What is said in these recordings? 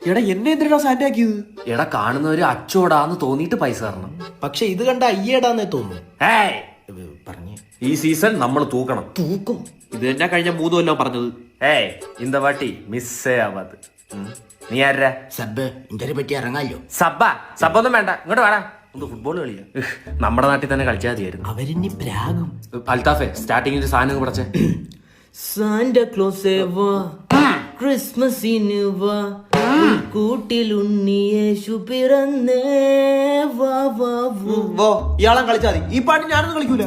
എടാ എന്നെ എന്തിനാ സാന്റ ആക്കിയത്? എടാ കാണുന്നവര് അച്ചോടാന്ന് തോന്നിയിട്ട് പൈസ തരണം. പക്ഷെ ഇത് കണ്ട അയ്യേടാന്നേ തോന്നുന്നു. പറഞ്ഞേ ഈ സീസൺ നമ്മൾ തൂക്കണം. തൂക്കും. ഇത് തന്നെ കഴിഞ്ഞ 3 കൊല്ലം പറഞ്ഞത്. ഇന്ത വാട്ടി മിസ്സേ ആവാത്. നീ ആരാ? സബ്ബ് ഇന്റരെ പറ്റി ഇറങ്ങാലോ. സബ്ബൊന്നും വേണ്ട, ഇങ്ങോട്ട് വേണം. ഫുട്ബോൾ കളിയാ. നമ്മുടെ നാട്ടിൽ തന്നെ കളിച്ചാൽ മതിയായിരുന്നു. അവരിനി പ്രാഗും. അൽത്താഫെ സ്റ്റാർട്ടിങ്ങിൽ സാധനം പടച്ചേ. സാന്റാ ക്ലോസേ വാ, ക്രിസ്മസിന് വാ, കൂട്ടിലുണ്ണി യേശു പിറന്നേ വാ വാ വാ. ഇയാളെ കളിച്ചാൽ മതി. ഈ പാട്ട് ഞാനൊന്നും കളിക്കൂല.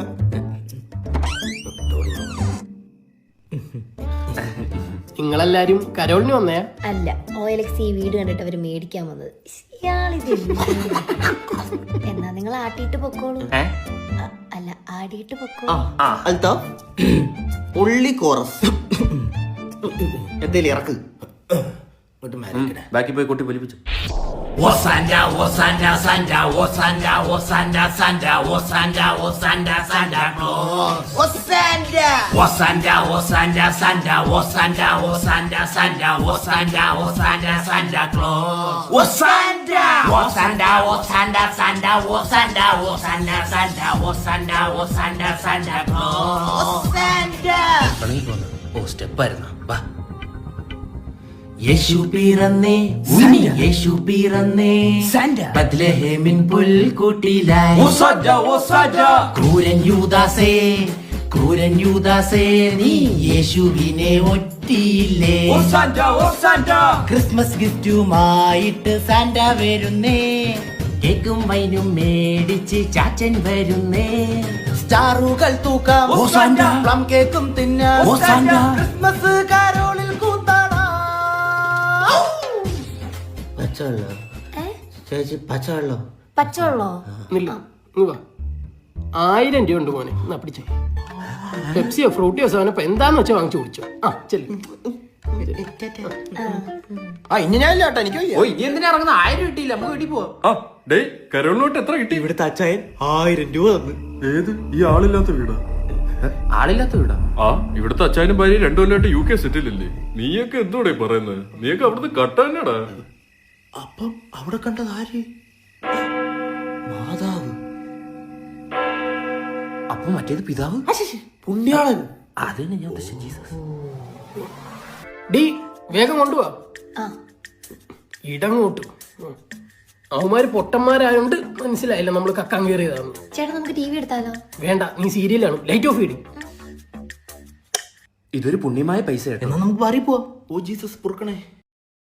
നിങ്ങളെല്ലാരും കരോളിന് വന്നേ? അല്ല, OLX ഈ വീട് കണ്ടിട്ട് അവര് മേടിക്കാൻ വന്നത്. എന്നാ നിങ്ങൾ ആട്ടിയിട്ട് പൊക്കോളൂ. അല്ല, ആടിയിട്ട് പൊക്കോളൂ. അൽത്താഫ് ഉള്ളി കോറസ് എന്തേലും ഇറക്ക്. ബാക്കി പോയി കുട്ടി വലിപ്പിച്ചു. സ്റ്റെപ്പായിരുന്നു. വാ. യേശു പിറന്നേ, ഉണ്ണി യേശു പിറന്നേ, ബത്ലഹേമിൻ പുൽക്കൂട്ടിലായി. ക്രൂരൻ യൂദാസേ നീ യേശുവിനെ ഒറ്റിയില്ലേ. ക്രിസ്മസ് ഗിഫ്റ്റുമായിട്ട് സാന്റ വരുന്നേ, കേക്കും വൈനും മേടിച്ച് ചാച്ചൻ വരുന്നേ, സ്റ്റാറുകൾ തൂക്കാം, പ്ലം കേക്കും തിന്നാം, ക്രിസ്മസ് കാരോളിൽ കൂത്താടാം. പച്ചവെള്ളം ചേച്ചി, പച്ചവെള്ളം. പച്ചവെള്ളോ? 1000 രൂപ ഉണ്ട് മോനെ, എന്നാ പിടിച്ചേ. പെപ്സിയോ ഫ്രൂട്ടിയോ സാധനം എന്താന്ന് വെച്ചാൽ വാങ്ങിച്ചു കുടിച്ചോ. ചെല്ലു. ഇനി ഞാൻ ഇല്ലാട്ടോ, എനിക്ക് ഇനി എന്തിനാ ഇറങ്ങുന്ന? 1000 കിട്ടിയില്ല, നമുക്ക് വീട്ടിൽ പോവാം. കരോളിലോട്ട് എത്ര കിട്ടി? ഇവിടുത്തെ അച്ചായൻ 1000 രൂപ തന്നു. ഏത് ഈ ആളില്ലാത്ത വീടാ? ആളില്ലാത്ത വീടാ? ഇവിടുത്തെ അച്ചായനും ഭാര്യ 2 കൊല്ലമായിട്ട് UK സെറ്റിലല്ലേ? നീയൊക്കെ എന്തോടെ പറയുന്നത്? നീയൊക്കെ അവിടുന്ന് കട്ടാനാടാ. അപ്പം അവിടെ കണ്ടത് ആര്? മാതാവ്. അപ്പൊ മറ്റേത് പിതാവ്, പുണ്യാളൻ. അതാണ് ഞാൻ ഉദ്ദേശിച്ച ജീസസ്. ഡി വേഗം കൊണ്ടുപോവാ. ഇടങ്ങോട്ട് അവന്മാര് പൊട്ടന്മാരായോണ്ട് മനസ്സിലായില്ല നമ്മള് കക്കാൻ കയറിയതാണ്. ചേട്ടാ, നമുക്ക് TV എടുത്താലോ? വേണ്ട, നീ സീരിയലാണ്. ലൈറ്റ് ഓഫ് ചെയ്തി. ഇതൊരു പുണ്യമായ പൈസ. എന്നാ നമുക്ക് മാറി പോവാ. Oh Jesus പൊറുക്കണേ.